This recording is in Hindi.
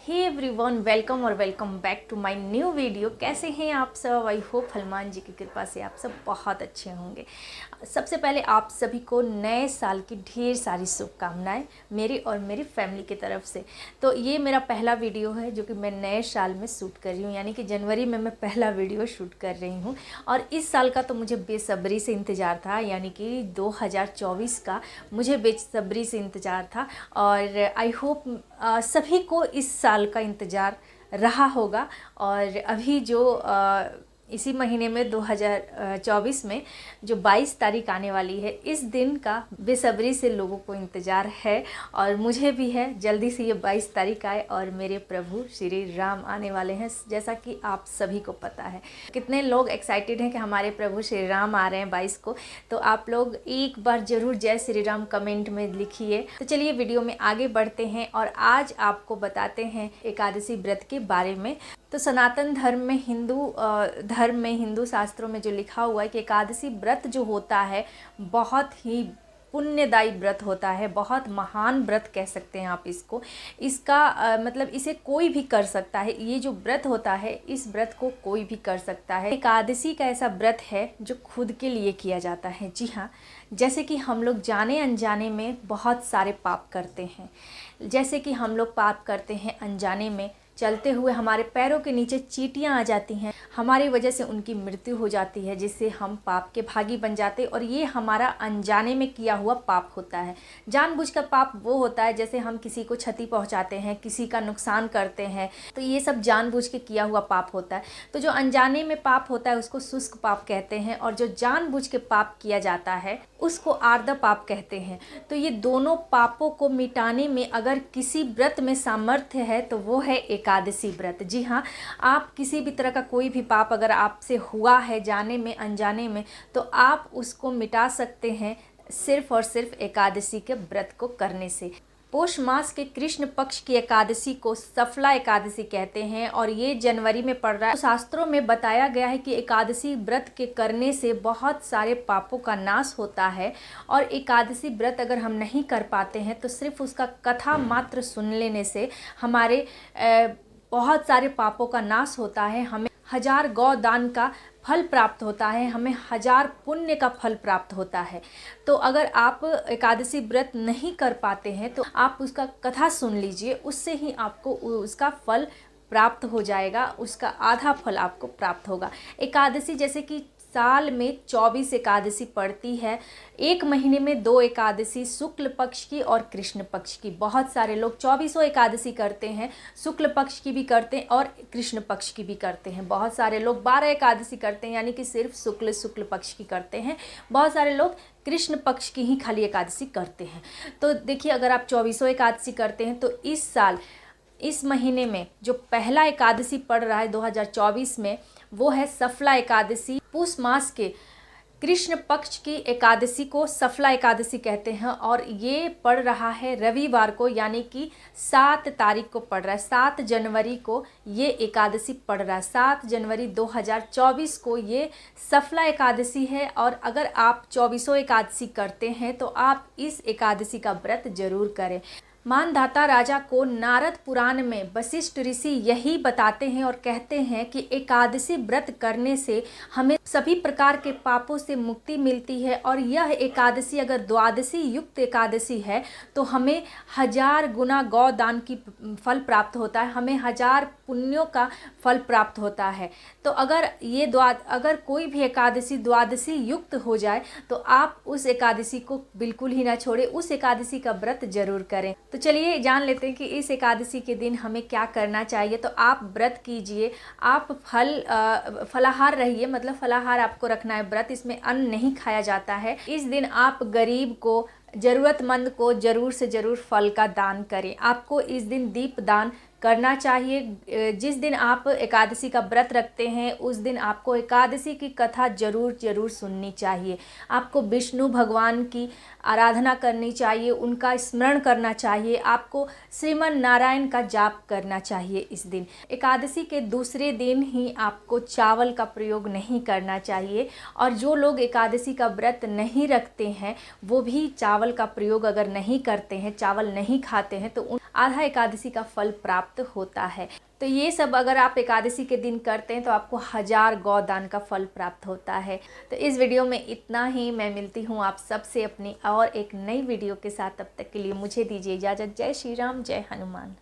हे एवरीवन, वेलकम और welcome back to my new video. कैसे हैं आप सब? आई होप हनुमान जी की कृपा से आप सब बहुत अच्छे होंगे। सबसे पहले आप सभी को नए साल की ढेर सारी शुभकामनाएं मेरी और मेरी फैमिली की तरफ से। तो ये मेरा पहला वीडियो है जो कि मैं नए साल में शूट कर रही हूँ, यानी कि जनवरी में मैं पहला वीडियो शूट कर रही हूँ। और इस साल का तो मुझे बेसब्री से इंतज़ार था, यानी कि 2024 का मुझे बेसब्री से इंतज़ार था। और आई होप सभी को इस साल का इंतज़ार रहा होगा। और अभी जो इसी महीने में 2024 में जो 22 तारीख आने वाली है, इस दिन का बेसब्री से लोगों को इंतज़ार है और मुझे भी है। जल्दी से ये 22 तारीख आए और मेरे प्रभु श्री राम आने वाले हैं, जैसा कि आप सभी को पता है। कितने लोग एक्साइटेड हैं कि हमारे प्रभु श्री राम आ रहे हैं 22 को। तो आप लोग एक बार ज़रूर जय श्री राम कमेंट में लिखिए। तो चलिए वीडियो में आगे बढ़ते हैं और आज आपको बताते हैं एकादशी व्रत के बारे में। तो सनातन धर्म में हिंदू शास्त्रों में जो लिखा हुआ है कि एकादशी व्रत जो होता है बहुत ही पुण्यदायी व्रत होता है, बहुत महान व्रत कह सकते हैं आप इसको। इसका मतलब इसे कोई भी कर सकता है। ये जो व्रत होता है, इस व्रत को कोई भी कर सकता है। एकादशी का ऐसा व्रत है जो खुद के लिए किया जाता है। जी हाँ, जैसे कि हम लोग जाने अनजाने में बहुत सारे पाप करते हैं। जैसे कि हम लोग पाप करते हैं अनजाने में, चलते हुए हमारे पैरों के नीचे चींटियां आ जाती हैं, हमारी वजह से उनकी मृत्यु हो जाती है, जिससे हम पाप के भागी बन जाते हैं। और ये हमारा अनजाने में किया हुआ पाप होता है। जानबूझकर पाप वो होता है जैसे हम किसी को क्षति पहुंचाते हैं, किसी का नुकसान करते हैं, तो ये सब जानबूझ के किया हुआ पाप होता है। तो जो अनजाने में पाप होता है उसको शुष्क पाप कहते हैं, और जो जानबूझ के पाप किया जाता है उसको आर्द्र पाप कहते हैं। तो ये दोनों पापों को मिटाने में अगर किसी व्रत में सामर्थ्य है तो वो है एकादशी व्रत। जी हाँ, आप किसी भी तरह का कोई भी पाप अगर आपसे हुआ है जाने में अनजाने में, तो आप उसको मिटा सकते हैं सिर्फ और सिर्फ एकादशी के व्रत को करने से। पौष मास के कृष्ण पक्ष की एकादशी को सफला एकादशी कहते हैं और ये जनवरी में पड़ रहा है। तो शास्त्रों में बताया गया है कि एकादशी व्रत के करने से बहुत सारे पापों का नाश होता है। और एकादशी व्रत अगर हम नहीं कर पाते हैं तो सिर्फ उसका कथा मात्र सुन लेने से हमारे बहुत सारे पापों का नाश होता है। हमें 1000 गौ दान का फल प्राप्त होता है, हमें 1000 पुण्य का फल प्राप्त होता है। तो अगर आप एकादशी व्रत नहीं कर पाते हैं तो आप उसका कथा सुन लीजिए, उससे ही आपको उसका फल प्राप्त हो जाएगा, उसका आधा फल आपको प्राप्त होगा। एकादशी जैसे कि साल में 24 एकादशी पड़ती है, एक महीने में 2 एकादशी, शुक्ल पक्ष की और कृष्ण पक्ष की। बहुत सारे लोग 24 एकादशी करते हैं, शुक्ल पक्ष की भी करते हैं और कृष्ण पक्ष की भी करते हैं। बहुत सारे लोग 12 एकादशी करते हैं, यानी कि सिर्फ शुक्ल पक्ष की करते हैं। बहुत सारे लोग कृष्ण पक्ष की ही खाली एकादशी करते हैं। तो देखिए, अगर आप 24 एकादशी करते हैं तो इस साल इस महीने में जो पहला एकादशी पड़ रहा है 2024 में, वो है सफला एकादशी। पूष मास के कृष्ण पक्ष की एकादशी को सफला एकादशी कहते हैं और ये पड़ रहा है रविवार को, यानी कि 7 तारीख को पड़ रहा है। 7 जनवरी को ये एकादशी पड़ रहा है। 7 जनवरी 2024 को ये सफला एकादशी है। और अगर आप 24 एकादशी करते हैं तो आप इस एकादशी का व्रत जरूर करें। मानधाता राजा को नारद पुराण में वशिष्ठ ऋषि यही बताते हैं और कहते हैं कि एकादशी व्रत करने से हमें सभी प्रकार के पापों से मुक्ति मिलती है। और यह एकादशी अगर द्वादशी युक्त एकादशी है तो हमें 1000 गुना गौ दान की फल प्राप्त होता है, हमें 1000 पुण्यों का फल प्राप्त होता है। तो अगर कोई भी एकादशी द्वादशी युक्त हो जाए तो आप उस एकादशी को बिल्कुल ही ना छोड़ें, उस एकादशी का व्रत जरूर करें। तो चलिए जान लेते हैं कि इस एकादशी के दिन हमें क्या करना चाहिए। तो आप व्रत कीजिए, आप फलाहार रहिए, मतलब फलाहार आपको रखना है। व्रत इसमें अन्न नहीं खाया जाता है। इस दिन आप गरीब को, ज़रूरतमंद को ज़रूर से ज़रूर फल का दान करें। आपको इस दिन दीप दान करना चाहिए। जिस दिन आप एकादशी का व्रत रखते हैं उस दिन आपको एकादशी की कथा जरूर सुननी चाहिए। आपको विष्णु भगवान की आराधना करनी चाहिए, उनका स्मरण करना चाहिए, आपको श्रीमन नारायण का जाप करना चाहिए इस दिन। एकादशी के दूसरे दिन ही आपको चावल का प्रयोग नहीं करना चाहिए। और जो लोग एकादशी का व्रत नहीं रखते हैं वो भी चावल का प्रयोग अगर नहीं करते हैं, चावल नहीं खाते हैं, तो आधा एकादशी का फल प्राप्त होता है। तो ये सब अगर आप एकादशी के दिन करते हैं तो आपको 1000 गौदान का फल प्राप्त होता है। तो इस वीडियो में इतना ही। मैं मिलती हूँ आप सबसे अपनी और एक नई वीडियो के साथ। तब तक के लिए मुझे दीजिए इजाज़त। जय श्री राम, जय हनुमान।